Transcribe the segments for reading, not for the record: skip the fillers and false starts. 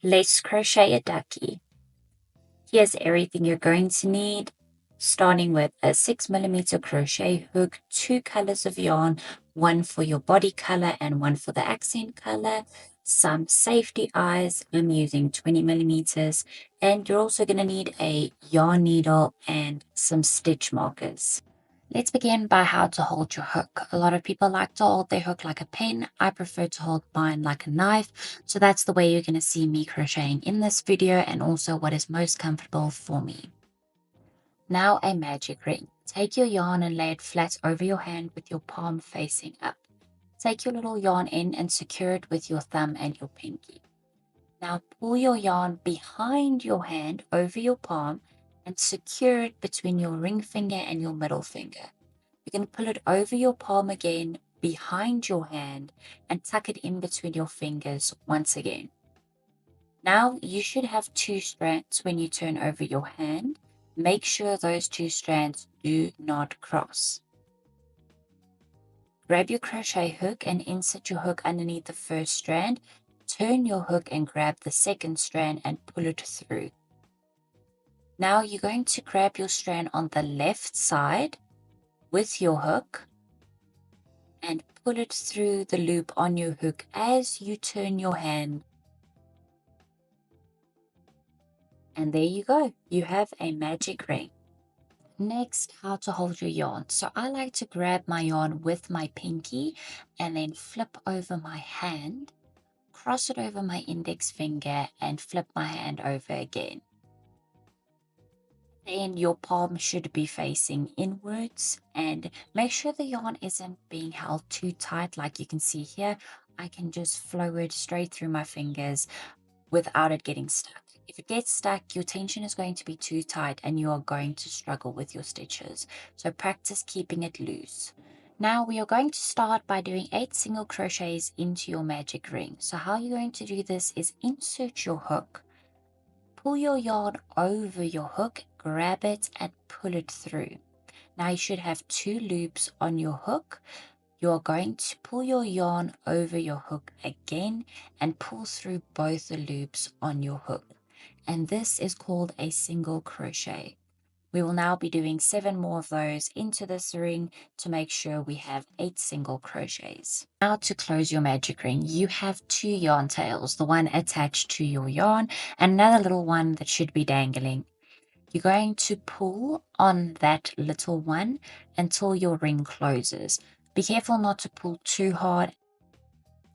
Let's crochet a ducky. Here's everything you're going to need, starting with a 6mm crochet hook, 2 colors of yarn, one for your body color and one for the accent color, some safety eyes. I'm using 20mm, and you're also going to need a yarn needle and some stitch markers. Let's begin by how to hold your hook. A lot of people like to hold their hook like a pen. I prefer to hold mine like a knife. So that's the way you're going to see me crocheting in this video, and also what is most comfortable for me. Now a magic ring. Take your yarn and lay it flat over your hand with your palm facing up. Take your little yarn in and secure it with your thumb and your pinky. Now pull your yarn behind your hand over your palm and secure it between your ring finger and your middle finger. You're going to pull it over your palm again, behind your hand, and tuck it in between your fingers once again. Now you should have 2 strands when you turn over your hand. Make sure those 2 strands do not cross. Grab your crochet hook and insert your hook underneath the first strand. Turn your hook and grab the second strand and pull it through. Now you're going to grab your strand on the left side with your hook and pull it through the loop on your hook as you turn your hand. And there you go, you have a magic ring. Next, how to hold your yarn. So I like to grab my yarn with my pinky and then flip over my hand, cross it over my index finger and flip my hand over again. Then your palm should be facing inwards, and make sure the yarn isn't being held too tight. Like you can see here, I can just flow it straight through my fingers without it getting stuck. If it gets stuck, your tension is going to be too tight and you are going to struggle with your stitches. So practice keeping it loose. Now we are going to start by doing 8 single crochets into your magic ring. So how you're going to do this is insert your hook, pull your yarn over your hook, grab it and pull it through. Now you should have 2 loops on your hook. You are going to pull your yarn over your hook again and pull through both the loops on your hook. And this is called a single crochet. We will now be doing 7 more of those into this ring to make sure we have 8 single crochets. Now to close your magic ring, you have 2 yarn tails, the one attached to your yarn and another little one that should be dangling. You're going to pull on that little one until your ring closes. Be careful not to pull too hard.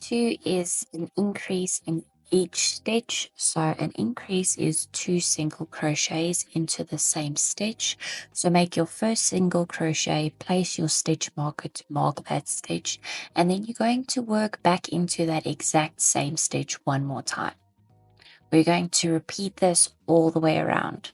2 is an increase in each stitch, so an increase is 2 single crochets into the same stitch. So make your first single crochet, place your stitch marker to mark that stitch, and then you're going to work back into that exact same stitch one more time. We're going to repeat this all the way around.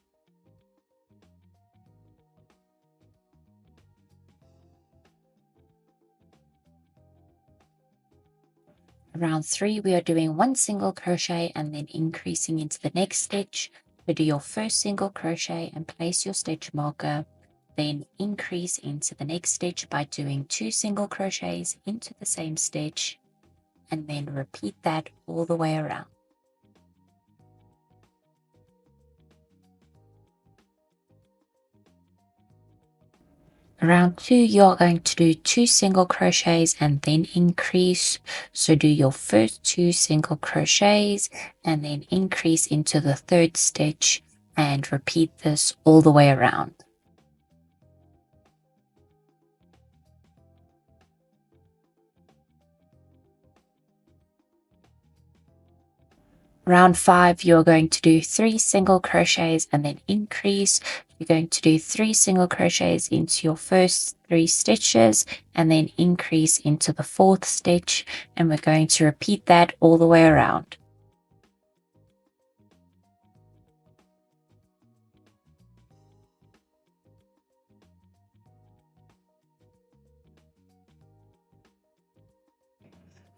Round 3, we are doing 1 single crochet and then increasing into the next stitch. So do your first single crochet and place your stitch marker, then increase into the next stitch by doing 2 single crochets into the same stitch, and then repeat that all the way around. Round 2, you're going to do 2 single crochets and then increase. So do your first 2 single crochets and then increase into the third stitch and repeat this all the way around. Round 5, you're going to do 3 single crochets and then increase. You're going to do 3 single crochets into your first 3 stitches and then increase into the 4th stitch, and we're going to repeat that all the way around.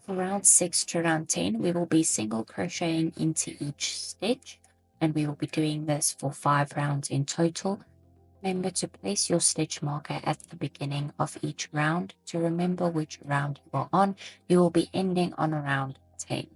For round 6 to round 10, we will be single crocheting into each stitch, and we will be doing this for 5 rounds in total. Remember to place your stitch marker at the beginning of each round to remember which round you are on. You will be ending on round 10.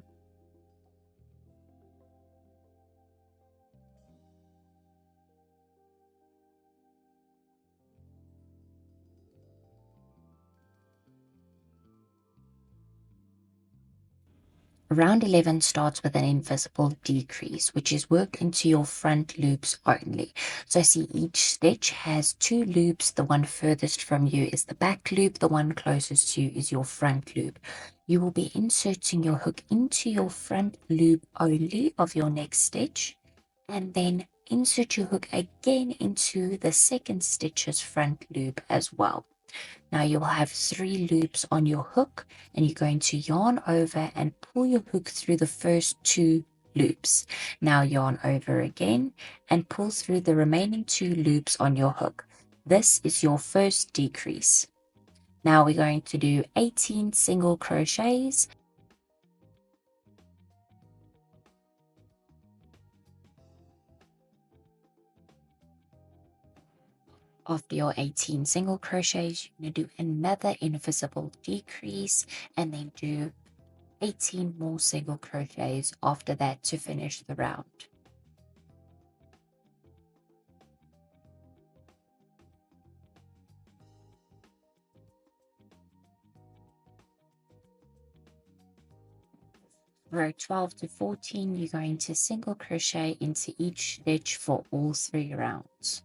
Round 11 starts with an invisible decrease, which is worked into your front loops only. So see, each stitch has 2 loops. The one furthest from you is the back loop. The one closest to you is your front loop. You will be inserting your hook into your front loop only of your next stitch, and then insert your hook again into the second stitch's front loop as well. Now you'll have 3 loops on your hook, and you're going to yarn over and pull your hook through the first 2 loops. Now yarn over again and pull through the remaining 2 loops on your hook. This is your first decrease. Now we're going to do 18 single crochets. After your 18 single crochets, you're going to do another invisible decrease and then do 18 more single crochets after that to finish the round. Row 12 to 14, you're going to single crochet into each stitch for all 3 rounds.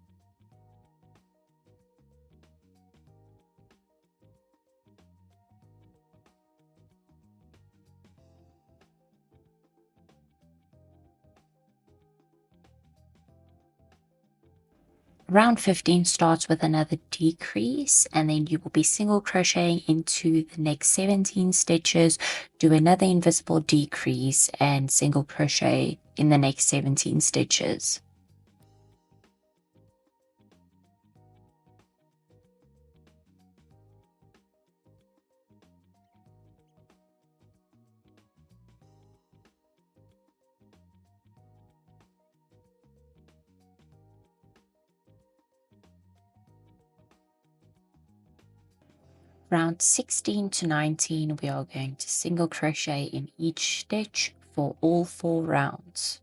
Round 15 starts with another decrease, and then you will be single crocheting into the next 17 stitches, do another invisible decrease, and single crochet in the next 17 stitches. Round 16 to 19, we are going to single crochet in each stitch for all 4 rounds.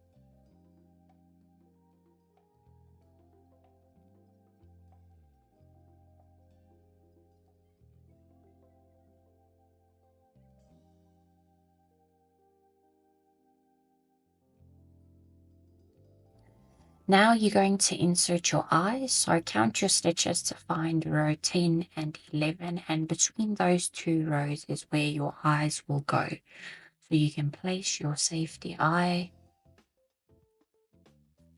Now you're going to insert your eyes, so count your stitches to find row 10 and 11, and between those 2 rows is where your eyes will go. So you can place your safety eye,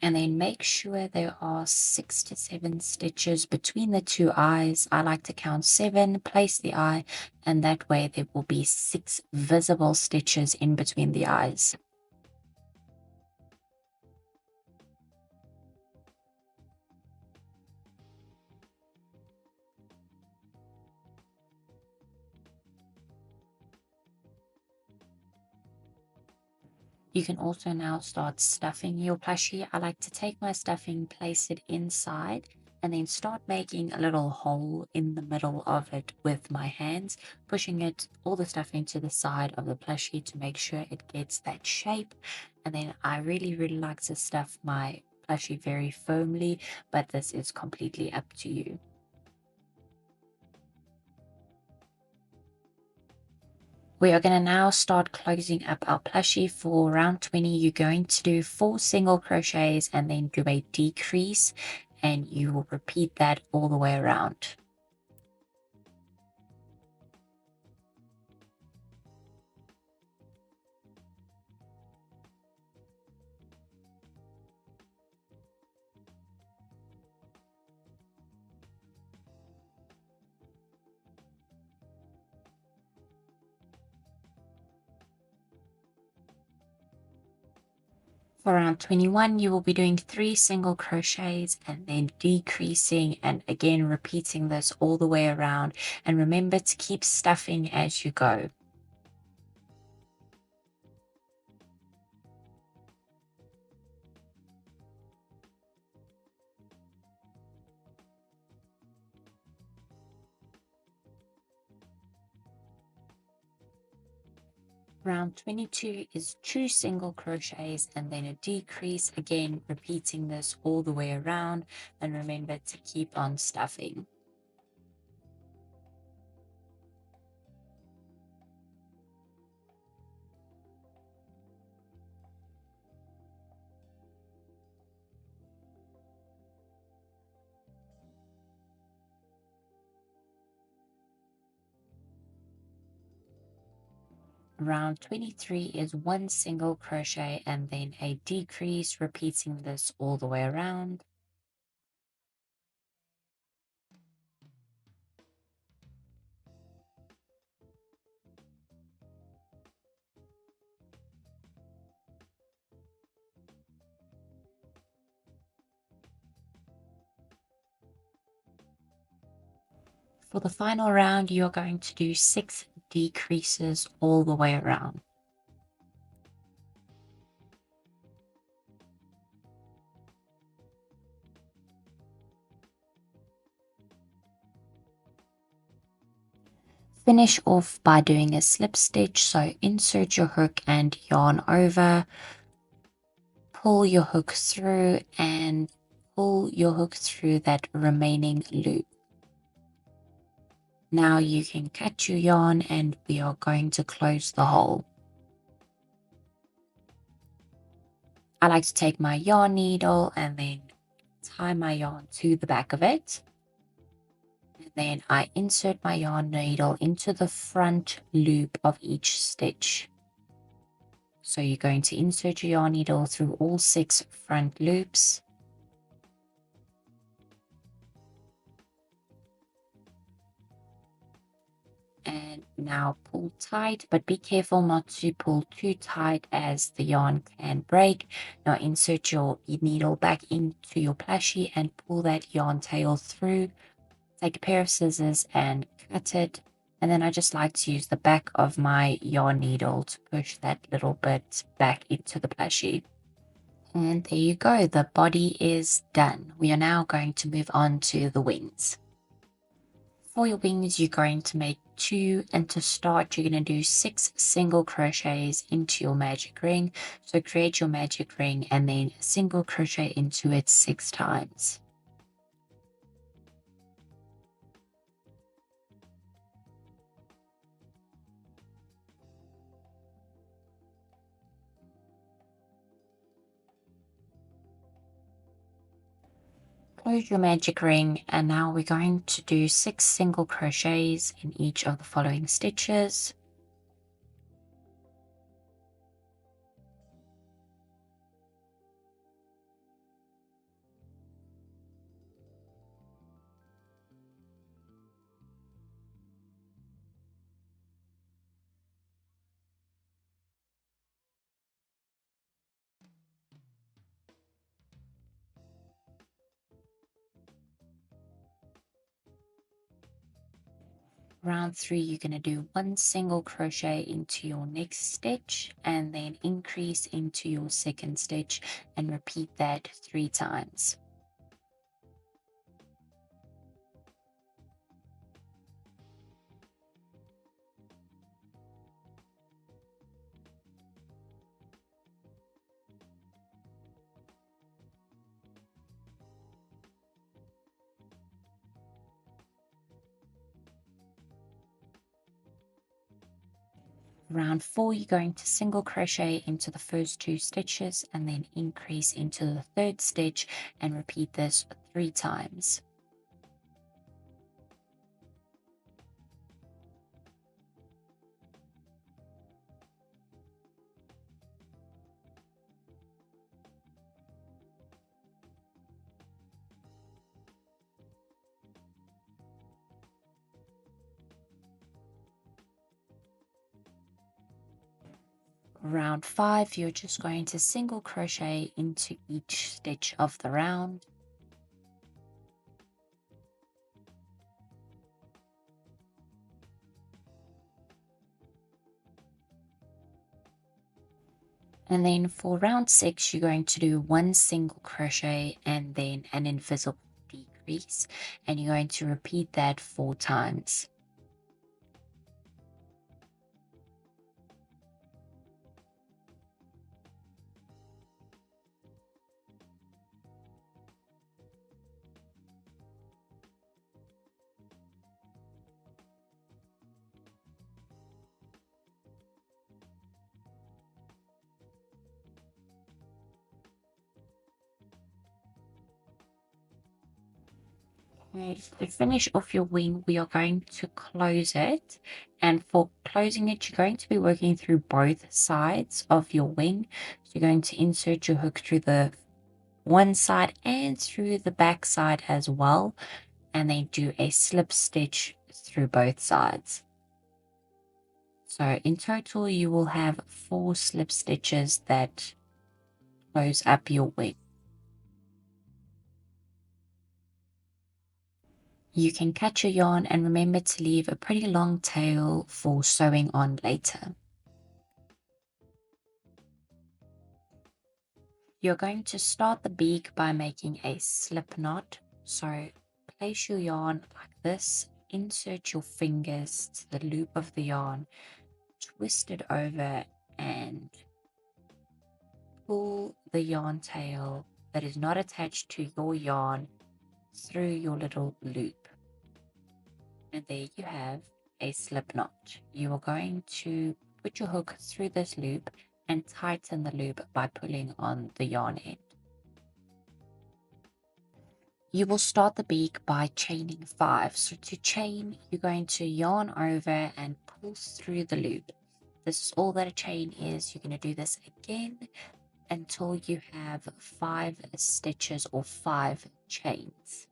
and then make sure there are 6 to 7 stitches between the 2 eyes. I like to count 7, place the eye, and that way there will be 6 visible stitches in between the eyes. You can also now start stuffing your plushie. I like to take my stuffing, place it inside, and then start making a little hole in the middle of it with my hands, pushing it, all the stuffing to the side of the plushie to make sure it gets that shape. And then I really like to stuff my plushie very firmly, but this is completely up to you. We are going to now start closing up our plushie. For round 20, you're going to do 4 single crochets and then do a decrease, and you will repeat that all the way around. For round 21, you will be doing 3 single crochets and then decreasing, and again repeating this all the way around. And remember to keep stuffing as you go. Round 22 is 2 single crochets and then a decrease, again repeating this all the way around, and remember to keep on stuffing. Round 23 is one single crochet and then a decrease, repeating this all the way around. For the final round, you're going to do 6 decreases all the way around. Finish off by doing a slip stitch, so insert your hook and yarn over, pull your hook through and pull your hook through that remaining loop. Now you can cut your yarn and we are going to close the hole. I like to take my yarn needle and then tie my yarn to the back of it. And then I insert my yarn needle into the front loop of each stitch. So you're going to insert your yarn needle through all 6 front loops. And now pull tight, but be careful not to pull too tight as the yarn can break. Now insert your needle back into your plushie and pull that yarn tail through. Take a pair of scissors and cut it. And then I just like to use the back of my yarn needle to push that little bit back into the plushie. And there you go, the body is done. We are now going to move on to the wings. For your wings, you're going to make 2, and to start, you're going to do 6 single crochets into your magic ring. So create your magic ring and then single crochet into it 6 times. Close your magic ring, and now we're going to do 6 single crochets in each of the following stitches. Round 3, you're going to do 1 single crochet into your next stitch and then increase into your second stitch and repeat that 3 times. Round 4, you're going to single crochet into the first 2 stitches and then increase into the third stitch and repeat this 3 times. Round 5, you're just going to single crochet into each stitch of the round. And then for round 6, you're going to do 1 single crochet and then an invisible decrease, and you're going to repeat that 4 times. Okay, to finish off your wing, we are going to close it. And for closing it, you're going to be working through both sides of your wing. So you're going to insert your hook through the one side and through the back side as well. And then do a slip stitch through both sides. So in total, you will have 4 slip stitches that close up your wing. You can cut your yarn and remember to leave a pretty long tail for sewing on later. You're going to start the beak by making a slip knot. So place your yarn like this, insert your fingers to the loop of the yarn, twist it over and pull the yarn tail that is not attached to your yarn through your little loop. And there you have a slip knot. You are going to put your hook through this loop and tighten the loop by pulling on the yarn end. You will start the beak by chaining 5. So to chain, you're going to yarn over and pull through the loop. This is all that a chain is. You're going to do this again until you have 5 stitches or 5 chains.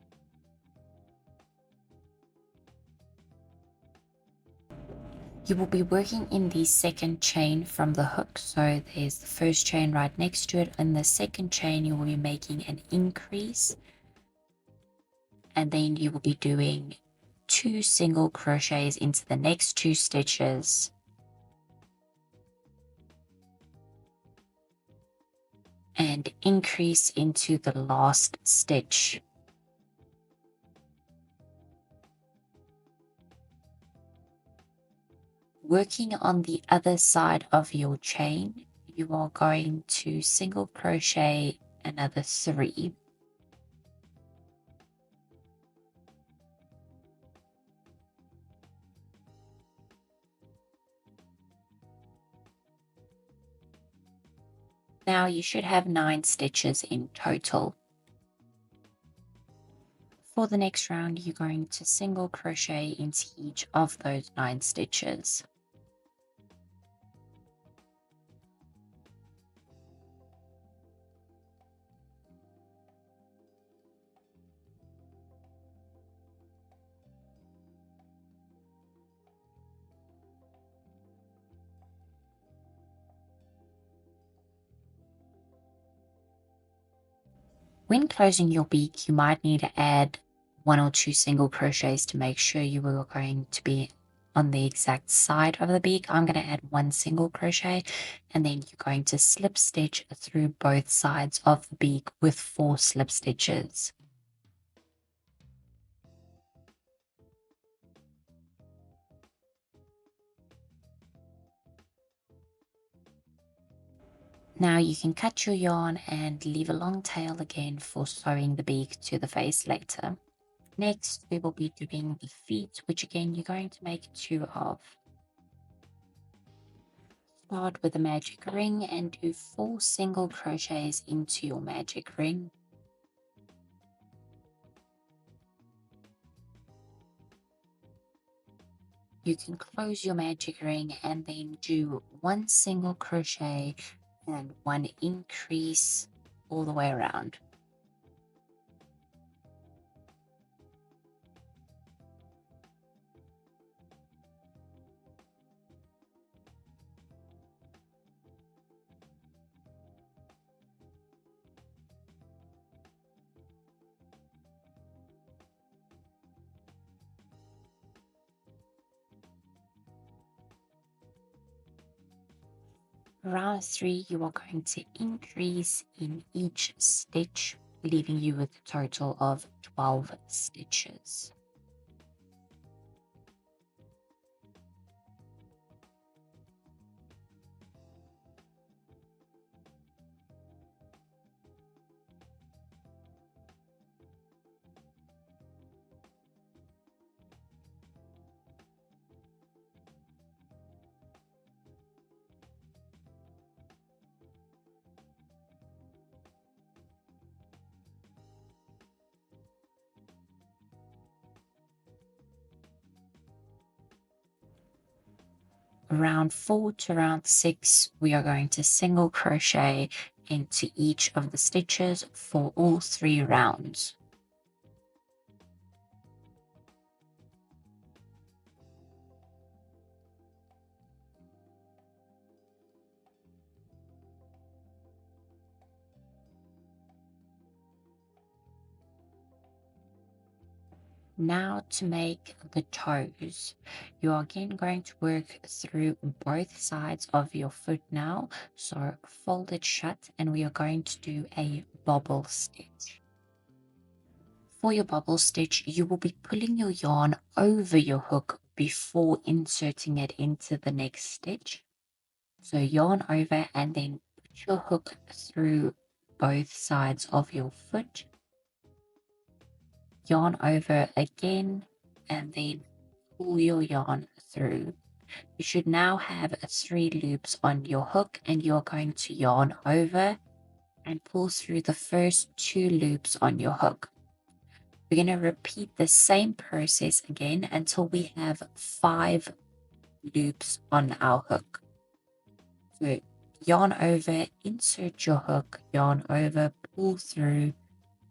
You will be working in the second chain from the hook. So there's the first chain right next to it. In the second chain, you will be making an increase. And then you will be doing 2 single crochets into the next 2 stitches. And increase into the last stitch. Working on the other side of your chain, you are going to single crochet another 3. Now you should have 9 stitches in total. For the next round, you're going to single crochet into each of those 9 stitches. When closing your beak, you might need to add 1 or 2 single crochets to make sure you are going to be on the exact side of the beak. I'm going to add 1 single crochet, and then you're going to slip stitch through both sides of the beak with 4 slip stitches. Now you can cut your yarn and leave a long tail again for sewing the beak to the face later. Next, we will be doing the feet, which again you're going to make 2 of. Start with a magic ring and do 4 single crochets into your magic ring. You can close your magic ring and then do 1 single crochet and 1 increase all the way around. Round 3, you are going to increase in each stitch, leaving you with a total of 12 stitches. round 4 to round 6, we are going to single crochet into each of the stitches for all 3 rounds. Now to make the toes, you are again going to work through both sides of your foot now. So fold it shut and we are going to do a bobble stitch. For your bobble stitch, you will be pulling your yarn over your hook before inserting it into the next stitch. So yarn over and then put your hook through both sides of your foot. Yarn over again and then pull your yarn through. You should now have 3 loops on your hook and you're going to yarn over and pull through the first 2 loops on your hook. We're going to repeat the same process again until we have 5 loops on our hook. So yarn over, insert your hook, yarn over, pull through,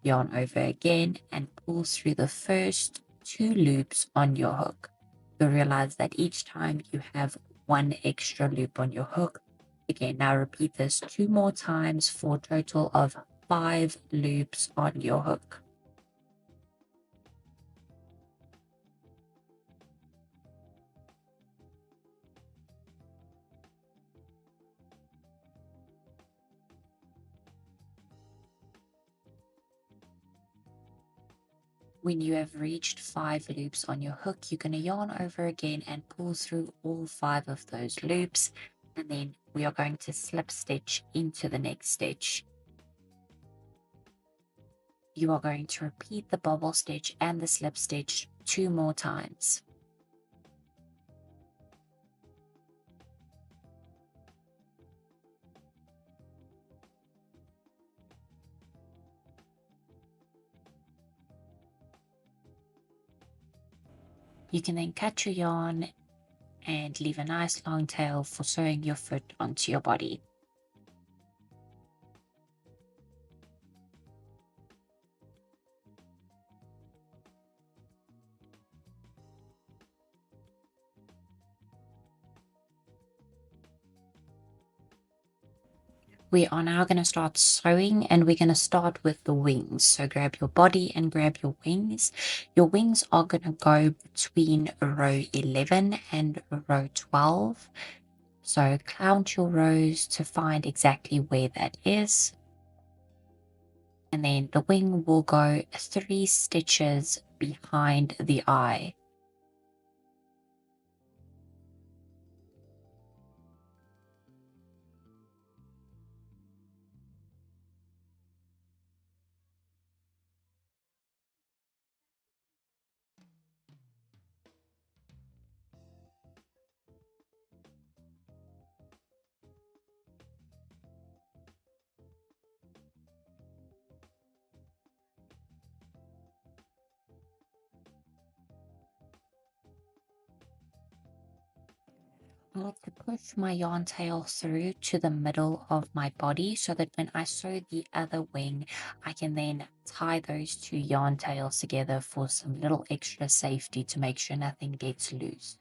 yarn over again and pull through the first 2 loops on your hook. You'll realize that each time you have 1 extra loop on your hook. Again, now repeat this 2 more times for a total of 5 loops on your hook. When you have reached 5 loops on your hook, you're going to yarn over again and pull through all 5 of those loops, and then we are going to slip stitch into the next stitch. You are going to repeat the bobble stitch and the slip stitch 2 more times. You can then cut your yarn and leave a nice long tail for sewing your foot onto your body. We are now going to start sewing and we're going to start with the wings. So grab your body and grab your wings. Your wings are going to go between row 11 and row 12. So count your rows to find exactly where that is. And then the wing will go 3 stitches behind the eye. I like to push my yarn tail through to the middle of my body so that when I sew the other wing, I can then tie those 2 yarn tails together for some little extra safety to make sure nothing gets loose.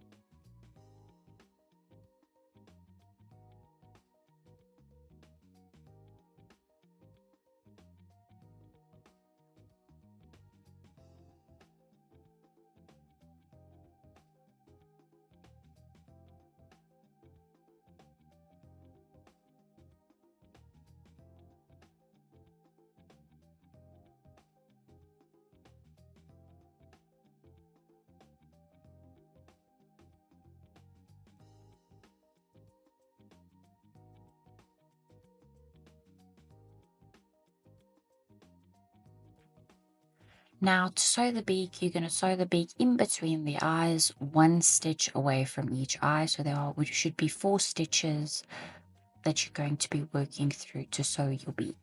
Now to sew the beak, you're going to sew the beak in between the eyes, 1 stitch away from each eye. So which should be 4 stitches that you're going to be working through to sew your beak.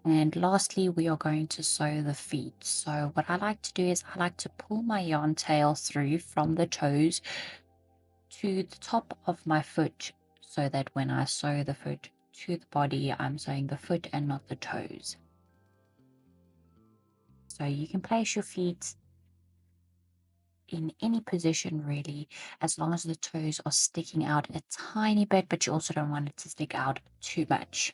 And lastly, we are going to sew the feet. So what I like to do is I like to pull my yarn tail through from the toes to the top of my foot, so that when I sew the foot to the body, I'm sewing the foot and not the toes. So you can place your feet in any position really, as long as the toes are sticking out a tiny bit, but you also don't want it to stick out too much.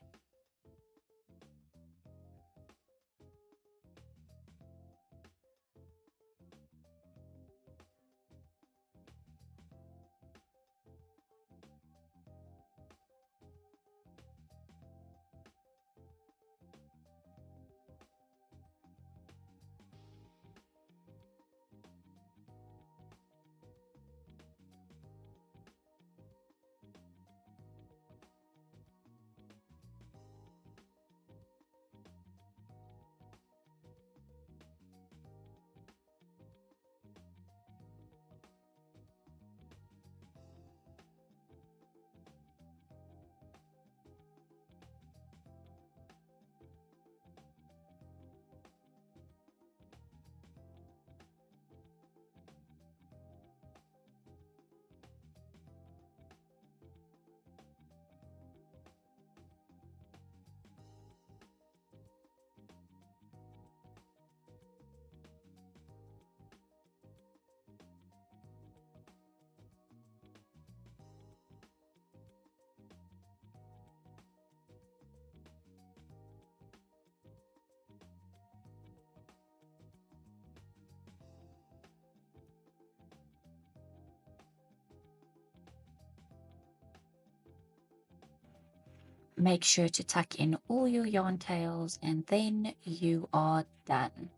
Make sure to tuck in all your yarn tails and then you are done.